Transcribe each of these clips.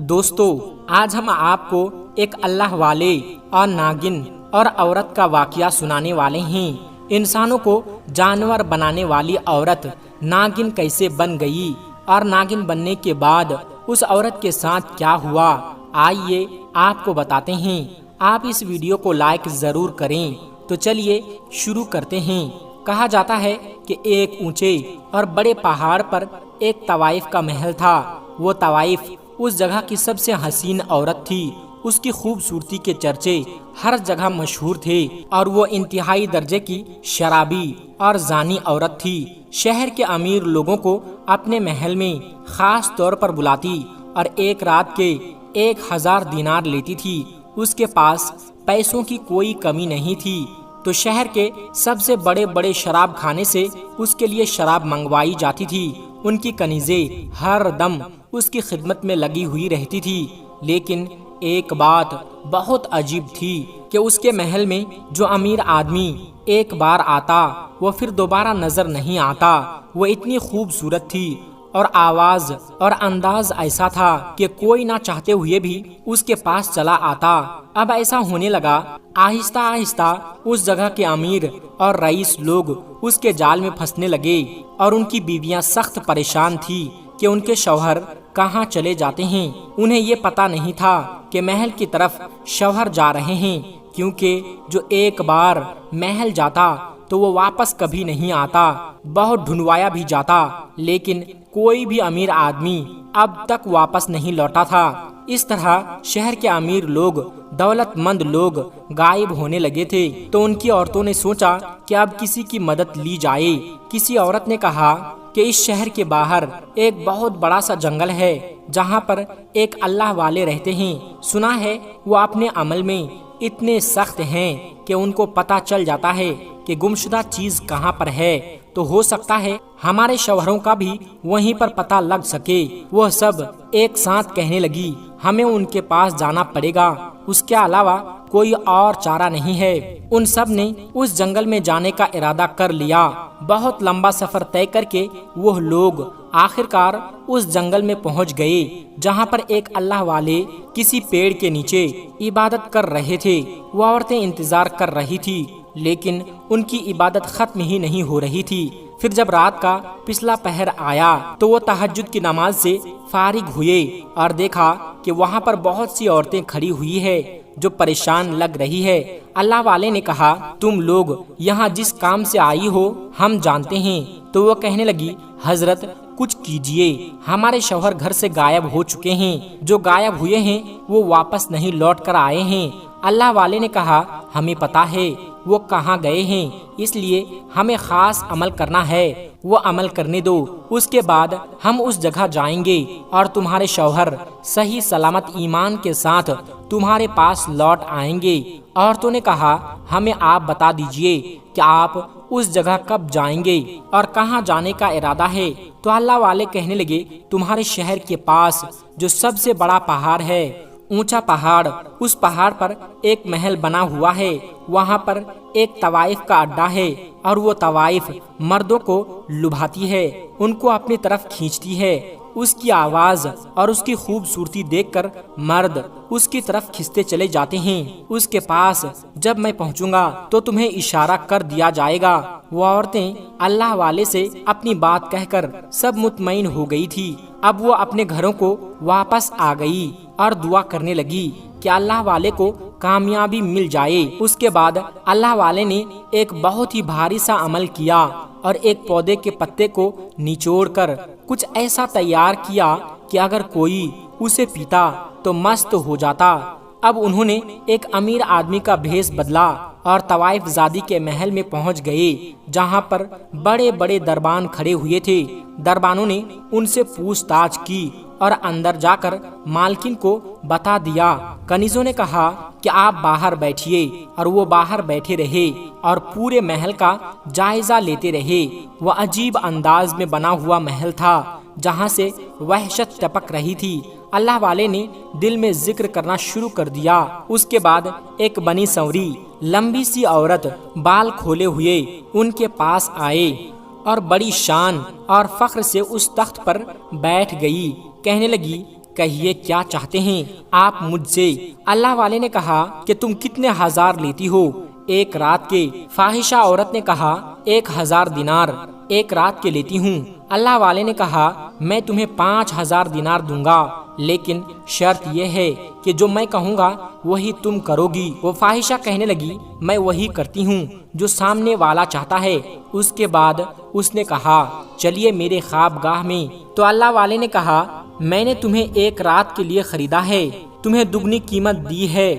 دوستو، آج ہم آپ کو ایک اللہ والے اور ناگن اور عورت کا واقعہ سنانے والے ہیں۔ انسانوں کو جانور بنانے والی عورت ناگن کیسے بن گئی اور ناگن بننے کے بعد اس عورت کے ساتھ کیا ہوا، آئیے آپ کو بتاتے ہیں۔ آپ اس ویڈیو کو لائک ضرور کریں۔ تو چلیے شروع کرتے ہیں۔ کہا جاتا ہے کہ ایک اونچے اور بڑے پہاڑ پر ایک طوائف کا محل تھا۔ وہ طوائف اس جگہ کی سب سے حسین عورت تھی۔ اس کی خوبصورتی کے چرچے ہر جگہ مشہور تھے اور وہ انتہائی درجے کی شرابی اور زانی عورت تھی۔ شہر کے امیر لوگوں کو اپنے محل میں خاص طور پر بلاتی اور ایک رات کے 1000 دینار لیتی تھی۔ اس کے پاس پیسوں کی کوئی کمی نہیں تھی، تو شہر کے سب سے بڑے بڑے شراب خانے سے اس کے لیے شراب منگوائی جاتی تھی۔ ان کی کنیزیں ہر دم اس کی خدمت میں لگی ہوئی رہتی تھی۔ لیکن ایک بات بہت عجیب تھی کہ اس کے محل میں جو امیر آدمی ایک بار آتا وہ پھر دوبارہ نظر نہیں آتا۔ وہ اتنی خوبصورت تھی اور آواز اور انداز ایسا تھا کہ کوئی نہ چاہتے ہوئے بھی اس کے پاس چلا آتا۔ اب ایسا ہونے لگا، آہستہ آہستہ اس جگہ کے امیر اور رئیس لوگ اس کے جال میں پھنسنے لگے اور ان کی بیویاں سخت پریشان تھی کہ ان کے شوہر کہاں چلے جاتے ہیں۔ انہیں یہ پتہ نہیں تھا کہ محل کی طرف شوہر جا رہے ہیں، کیونکہ جو ایک بار محل جاتا تو وہ واپس کبھی نہیں آتا، بہت ڈھونڈوایا بھی جاتا، لیکن کوئی بھی امیر آدمی اب تک واپس نہیں لوٹا تھا۔ اس طرح شہر کے امیر لوگ، دولت مند لوگ غائب ہونے لگے تھے۔ تو ان کی عورتوں نے سوچا کہ اب کسی کی مدد لی جائے۔ کسی عورت نے کہا کہ اس شہر کے باہر ایک بہت بڑا سا جنگل ہے جہاں پر ایک اللہ والے رہتے ہیں۔ سنا ہے وہ اپنے عمل میں اتنے سخت ہیں کہ ان کو پتہ چل جاتا ہے کہ گمشدہ چیز کہاں پر ہے، تو ہو سکتا ہے ہمارے شوہروں کا بھی وہیں پر پتہ لگ سکے۔ وہ سب ایک ساتھ کہنے لگی، ہمیں ان کے پاس جانا پڑے گا، اس کے علاوہ کوئی اور چارہ نہیں ہے۔ ان سب نے اس جنگل میں جانے کا ارادہ کر لیا۔ بہت لمبا سفر طے کر کے وہ لوگ آخرکار اس جنگل میں پہنچ گئے جہاں پر ایک اللہ والے کسی پیڑ کے نیچے عبادت کر رہے تھے۔ وہ عورتیں انتظار کر رہی تھی، لیکن ان کی عبادت ختم ہی نہیں ہو رہی تھی۔ پھر جب رات کا پچھلا پہر آیا تو وہ تہجد کی نماز سے فارغ ہوئے اور دیکھا کہ وہاں پر بہت سی عورتیں کھڑی ہوئی ہے جو پریشان لگ رہی ہے۔ اللہ والے نے کہا، تم لوگ یہاں جس کام سے آئی ہو ہم جانتے ہیں۔ تو وہ کہنے لگی، حضرت کچھ کیجئے، ہمارے شوہر گھر سے غائب ہو چکے ہیں، جو غائب ہوئے ہیں وہ واپس نہیں لوٹ کر آئے ہیں۔ اللہ والے نے کہا، ہمیں پتا ہے وہ کہاں گئے ہیں، اس لیے ہمیں خاص عمل کرنا ہے، وہ عمل کرنے دو، اس کے بعد ہم اس جگہ جائیں گے اور تمہارے شوہر صحیح سلامت ایمان کے ساتھ تمہارے پاس لوٹ آئیں گے۔ عورتوں نے کہا، ہمیں آپ بتا دیجئے کہ آپ اس جگہ کب جائیں گے اور کہاں جانے کا ارادہ ہے۔ تو اللہ والے کہنے لگے، تمہارے شہر کے پاس جو سب سے بڑا پہاڑ ہے، اونچا پہاڑ، اس پہاڑ پر ایک محل بنا ہوا ہے، وہاں پر ایک طوائف کا اڈا ہے اور وہ طوائف مردوں کو لبھاتی ہے، ان کو اپنی طرف کھینچتی ہے۔ اس کی آواز اور اس کی خوبصورتی دیکھ کر مرد اس کی طرف کھنچتے چلے جاتے ہیں۔ اس کے پاس جب میں پہنچوں گا تو تمہیں اشارہ کر دیا جائے گا۔ وہ عورتیں اللہ والے سے اپنی بات کہہ کر سب مطمئن ہو گئی تھی۔ اب وہ اپنے گھروں کو واپس آ گئی اور دعا کرنے لگی کہ اللہ والے کو کامیابی مل جائے۔ اس کے بعد اللہ والے نے ایک بہت ہی بھاری سا عمل کیا اور ایک پودے کے پتے کو نچوڑ کر کچھ ایسا تیار کیا کہ اگر کوئی اسے پیتا تو مست ہو جاتا۔ اب انہوں نے ایک امیر آدمی کا بھیس بدلا اور طوائف زادی کے محل میں پہنچ گئے جہاں پر بڑے بڑے دربان کھڑے ہوئے تھے۔ دربانوں نے ان سے پوچھ تاچھ کی اور اندر جا کر مالکن کو بتا دیا۔ کنیزوں نے کہا کہ آپ باہر بیٹھیے، اور وہ باہر بیٹھے رہے اور پورے محل کا جائزہ لیتے رہے۔ وہ عجیب انداز میں بنا ہوا محل تھا جہاں سے وحشت ٹپک رہی تھی۔ اللہ والے نے دل میں ذکر کرنا شروع کر دیا۔ اس کے بعد ایک بنی سنوری لمبی سی عورت بال کھولے ہوئے ان کے پاس آئے اور بڑی شان اور فخر سے اس تخت پر بیٹھ گئی۔ کہنے لگی، کہیے کیا چاہتے ہیں آپ مجھ سے؟ اللہ والے نے کہا کہ تم کتنے ہزار لیتی ہو ایک رات کے؟ فاحشہ عورت نے کہا 1000 دینار ایک رات کے لیتی ہوں۔ اللہ والے نے کہا میں تمہیں 5000 دینار دوں گا، لیکن شرط یہ ہے کہ جو میں کہوں گا وہی تم کرو گی۔ وہ فاحشہ کہنے لگی میں وہی کرتی ہوں جو سامنے والا چاہتا ہے۔ اس کے بعد اس نے کہا چلیے میرے خواب گاہ میں۔ تو اللہ والے نے کہا میں نے تمہیں ایک رات کے لیے خریدا ہے، تمہیں دگنی قیمت دی ہے،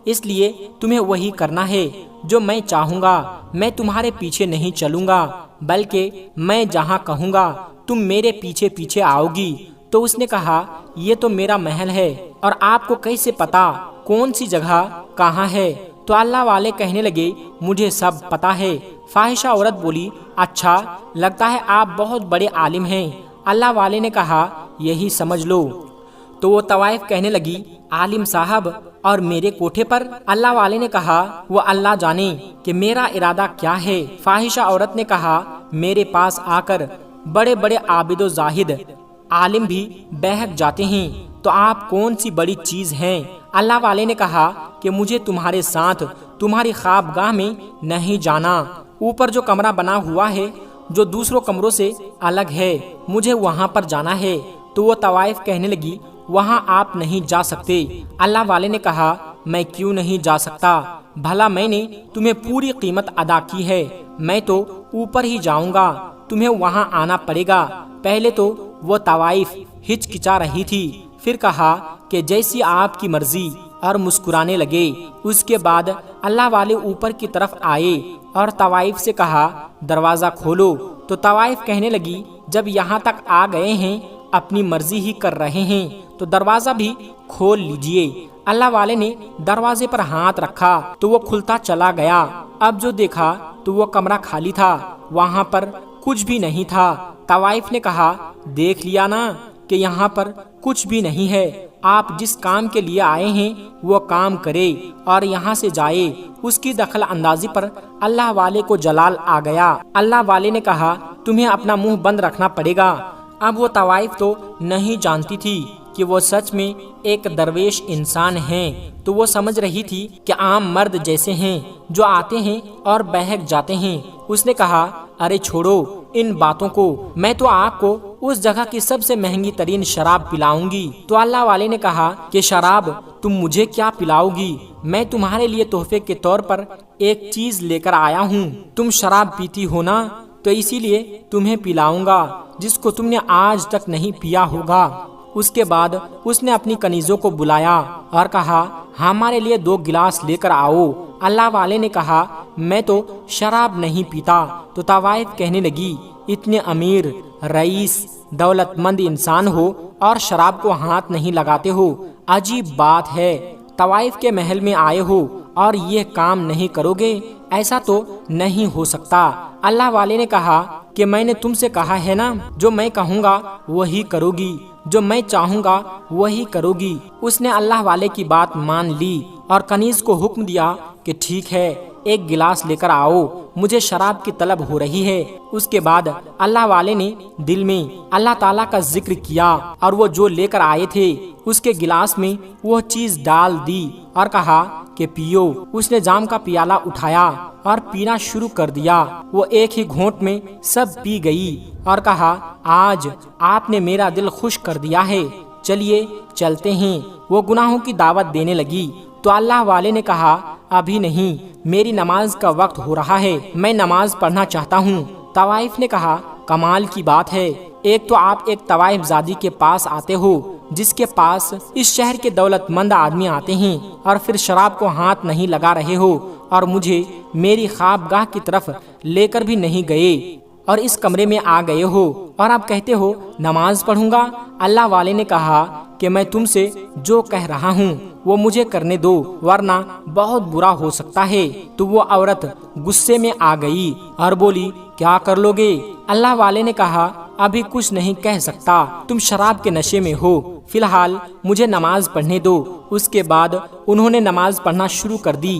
اس لیے تمہیں وہی کرنا ہے جو میں چاہوں گا۔ میں تمہارے پیچھے نہیں چلوں گا، بلکہ میں جہاں کہوں گا تم میرے پیچھے پیچھے آؤ گی۔ تو اس نے کہا یہ تو میرا محل ہے، اور آپ کو کیسے پتا کون سی جگہ کہاں ہے؟ تو اللہ والے کہنے لگے مجھے سب پتا ہے۔ فاحشہ عورت بولی اچھا، لگتا ہے آپ بہت بڑے عالم ہیں۔ اللہ والے نے کہا یہی سمجھ لو۔ تو وہ طوائف کہنے لگی عالم صاحب اور میرے کوٹھے پر؟ اللہ والے نے کہا وہ اللہ جانے کہ میرا ارادہ کیا ہے۔ فاحشہ عورت نے کہا میرے پاس آ کر بڑے بڑے عابد و زاہد عالم بھی بہک جاتے ہیں، تو آپ کون سی بڑی چیز ہیں؟ اللہ والے نے کہا کہ مجھے تمہارے ساتھ تمہاری خواب گاہ میں نہیں جانا، اوپر جو کمرہ بنا ہوا ہے جو دوسروں کمروں سے الگ ہے مجھے وہاں پر جانا ہے۔ تو وہ طوائف کہنے لگی وہاں آپ نہیں جا سکتے۔ اللہ والے نے کہا میں کیوں نہیں جا سکتا؟ بھلا میں نے تمہیں پوری قیمت ادا کی ہے، میں تو اوپر ہی جاؤں گا، تمہیں وہاں آنا پڑے گا۔ پہلے تو وہ طوائف ہچکچا رہی تھی، پھر کہا کہ جیسی آپ کی مرضی، اور مسکرانے لگے۔ اس کے بعد اللہ والے اوپر کی طرف آئے اور طوائف سے کہا دروازہ کھولو۔ تو طوائف کہنے لگی جب یہاں تک آ گئے ہیں اپنی مرضی ہی کر رہے ہیں تو دروازہ بھی کھول لیجئے۔ اللہ والے نے دروازے پر ہاتھ رکھا تو وہ کھلتا چلا گیا۔ اب جو دیکھا تو وہ کمرہ خالی تھا، وہاں پر کچھ بھی نہیں تھا۔ طوائف نے کہا دیکھ لیا نا کہ یہاں پر کچھ بھی نہیں ہے، آپ جس کام کے لیے آئے ہیں وہ کام کرے اور یہاں سے جائے۔ اس کی دخل اندازی پر اللہ والے کو جلال آ گیا۔ اللہ والے نے کہا تمہیں اپنا منہ بند رکھنا پڑے گا۔ اب وہ طوائف تو نہیں جانتی تھی کہ وہ سچ میں ایک درویش انسان ہیں، تو وہ سمجھ رہی تھی کہ عام مرد جیسے ہیں جو آتے ہیں اور بہک جاتے ہیں۔ اس نے کہا ارے چھوڑو ان باتوں کو، میں تو آپ کو اس جگہ کی سب سے مہنگی ترین شراب پلاؤں گی۔ تو اللہ والے نے کہا کہ شراب تم مجھے کیا پلاؤ گی؟ میں تمہارے لیے تحفے کے طور پر ایک چیز لے کر آیا ہوں، تم شراب پیتی ہو نا، تو اسی لیے تمہیں پلاؤں گا جس کو تم نے آج تک نہیں پیا ہوگا۔ اس کے بعد اس نے اپنی کنیزوں کو بلایا اور کہا ہمارے لیے 2 گلاس لے کر آؤ۔ اللہ والے نے کہا میں تو شراب نہیں پیتا۔ تو طوائف کہنے لگی اتنے امیر، رئیس، دولت مند انسان ہو اور شراب کو ہاتھ نہیں لگاتے ہو، عجیب بات ہے۔ طوائف کے محل میں آئے ہو اور یہ کام نہیں کرو گے، ایسا تو نہیں ہو سکتا۔ اللہ والے نے کہا کہ میں نے تم سے کہا ہے نا جو میں کہوں گا وہی کرو گی، جو میں چاہوں گا وہی کرو گی۔ اس نے اللہ والے کی بات مان لی اور کنیز کو حکم دیا کہ ٹھیک ہے 1 گلاس لے کر آؤ، مجھے شراب کی طلب ہو رہی ہے۔ اس کے بعد اللہ والے نے دل میں اللہ تعالیٰ کا ذکر کیا اور وہ جو لے کر آئے تھے اس کے گلاس میں وہ چیز ڈال دی اور کہا کہ پیو۔ اس نے جام کا پیالہ اٹھایا اور پینا شروع کر دیا۔ وہ ایک ہی گھونٹ میں سب پی گئی اور کہا آج آپ نے میرا دل خوش کر دیا ہے، چلیے چلتے ہیں۔ وہ گناہوں کی دعوت دینے لگی تو اللہ والے نے کہا ابھی نہیں، میری نماز کا وقت ہو رہا ہے، میں نماز پڑھنا چاہتا ہوں۔ طوائف نے کہا کمال کی بات ہے، ایک تو آپ ایک طوائف زادی کے پاس آتے ہو جس کے پاس اس شہر کے دولت مند آدمی آتے ہیں، اور پھر شراب کو ہاتھ نہیں لگا رہے ہو، اور مجھے میری خواب گاہ کی طرف لے کر بھی نہیں گئے، اور اس کمرے میں آ گئے ہو اور آپ کہتے ہو نماز پڑھوں گا۔ اللہ والے نے کہا کہ میں تم سے جو کہہ رہا ہوں وہ مجھے کرنے دو، ورنہ بہت برا ہو سکتا ہے۔ تو وہ عورت غصے میں آ گئی اور بولی کیا کر لو گے؟ اللہ والے نے کہا ابھی کچھ نہیں کہہ سکتا، تم شراب کے نشے میں ہو، فی الحال مجھے نماز پڑھنے دو۔ اس کے بعد انہوں نے نماز پڑھنا شروع کر دی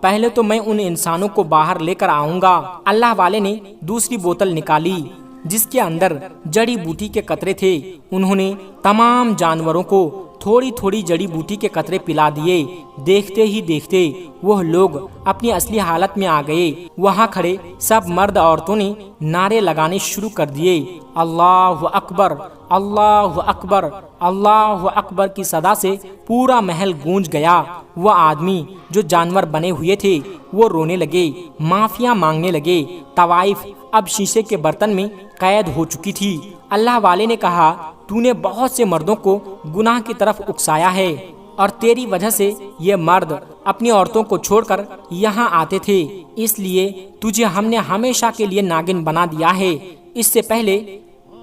پہلے تو میں ان انسانوں کو باہر لے کر آؤں گا۔ اللہ والے نے دوسری بوتل نکالی جس کے اندر جڑی بوٹی کے قطرے تھے۔ انہوں نے تمام جانوروں کو تھوڑی تھوڑی جڑی بوٹی کے قطرے پلا دیے۔ دیکھتے ہی دیکھتے وہ لوگ اپنی اصلی حالت میں آ گئے۔ وہاں کھڑے سب مرد عورتوں نے نعرے لگانے شروع کر دیے، اللہ اکبر، اللہ اکبر، اللہ اکبر کی صدا سے پورا محل گونج گیا۔ وہ آدمی جو جانور بنے ہوئے تھے وہ رونے لگے، معافیاں مانگنے لگے۔ طوائف اب شیشے کے برتن میں قید ہو چکی تھی۔ اللہ والے نے کہا، تو نے بہت سے مردوں کو گناہ کی طرف اکسایا ہے اور تیری وجہ سے یہ مرد اپنی عورتوں کو چھوڑ کر یہاں آتے تھے، اس لیے تجھے ہم نے ہمیشہ کے لیے ناگن بنا دیا ہے۔ اس سے پہلے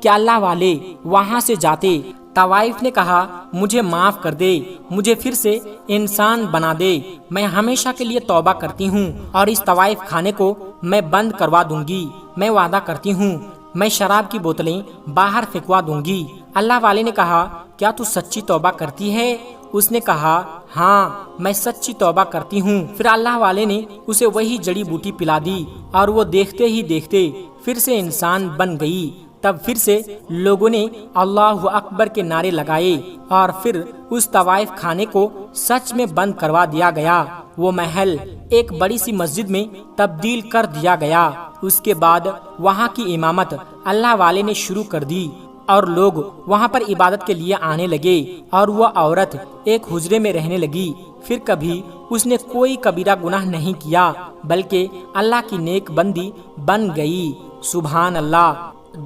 کہ اللہ والے وہاں سے جاتے، طوائف نے کہا، مجھے معاف کر دے، مجھے پھر سے انسان بنا دے، میں ہمیشہ کے لیے توبہ کرتی ہوں اور اس طوائف خانے کو میں بند کروا دوں گی۔ میں وعدہ کرتی ہوں میں شراب کی بوتلیں باہر پھینکوا دوں گی۔ اللہ والے نے کہا، کیا تو سچی توبہ کرتی ہے؟ اس نے کہا، ہاں میں سچی توبہ کرتی ہوں۔ پھر اللہ والے نے اسے وہی جڑی بوٹی پلا دی اور وہ دیکھتے ہی دیکھتے پھر سے انسان بن گئی۔ تب پھر سے لوگوں نے اللہ اکبر کے نعرے لگائے اور پھر اس طوائف خانے کو سچ میں بند کروا دیا گیا۔ وہ محل ایک بڑی سی مسجد میں تبدیل کر دیا گیا۔ اس کے بعد وہاں کی امامت اللہ والے نے شروع کر دی اور لوگ وہاں پر عبادت کے لیے آنے لگے، اور وہ عورت ایک حجرے میں رہنے لگی۔ پھر کبھی اس نے کوئی کبیرہ گناہ نہیں کیا بلکہ اللہ کی نیک بندی بن گئی۔ سبحان اللہ۔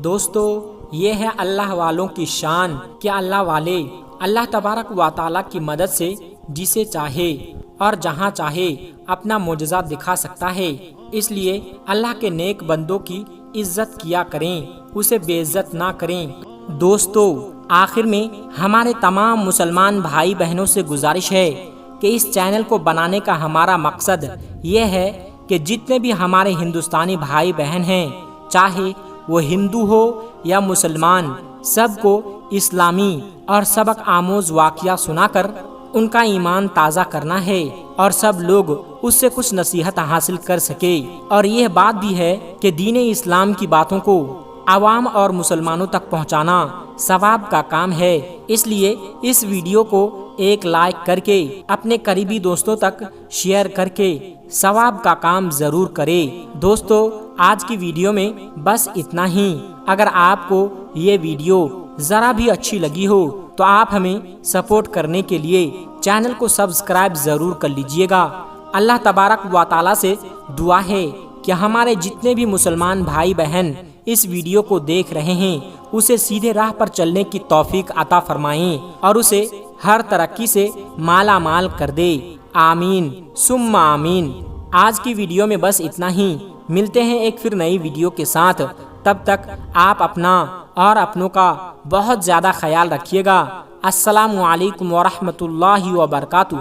دوستو، یہ ہے اللہ والوں کی شان کہ اللہ والے اللہ تبارک و تعالیٰ کی مدد سے جسے چاہے اور جہاں چاہے اپنا معجزہ دکھا سکتا ہے۔ اس لیے اللہ کے نیک بندوں کی عزت کیا کریں، اسے بے عزت نہ کریں۔ دوستو، آخر میں ہمارے تمام مسلمان بھائی بہنوں سے گزارش ہے کہ اس چینل کو بنانے کا ہمارا مقصد یہ ہے کہ جتنے بھی ہمارے ہندوستانی بھائی بہن ہیں، چاہے وہ ہندو ہو یا مسلمان، سب کو اسلامی اور سبق آموز واقعہ سنا کر ان کا ایمان تازہ کرنا ہے اور سب لوگ اس سے کچھ نصیحت حاصل کر سکے۔ اور یہ بات بھی ہے کہ دین اسلام کی باتوں کو عوام اور مسلمانوں تک پہنچانا ثواب کا کام ہے۔ اس لیے اس ویڈیو کو ایک لائک کر کے اپنے قریبی دوستوں تک شیئر کر کے ثواب کا کام ضرور کرے۔ دوستو، آج کی ویڈیو میں بس اتنا ہی۔ اگر آپ کو یہ ویڈیو ذرا بھی اچھی لگی ہو تو آپ ہمیں سپورٹ کرنے کے لیے چینل کو سبسکرائب ضرور کر لیجئے گا۔ اللہ تبارک و تعالیٰ سے دعا ہے کہ ہمارے جتنے بھی مسلمان بھائی بہن اس ویڈیو کو دیکھ رہے ہیں اسے سیدھے راہ پر چلنے کی توفیق عطا فرمائیں اور اسے ہر ترقی سے مالا مال کر دے۔ آمین ثم آمین۔ آج کی ویڈیو میں بس اتنا ہی۔ ملتے ہیں ایک پھر نئی ویڈیو کے ساتھ۔ تب تک آپ اپنا اور اپنوں کا بہت زیادہ خیال رکھیے گا۔ السلام علیکم ورحمۃ اللہ وبرکاتہ۔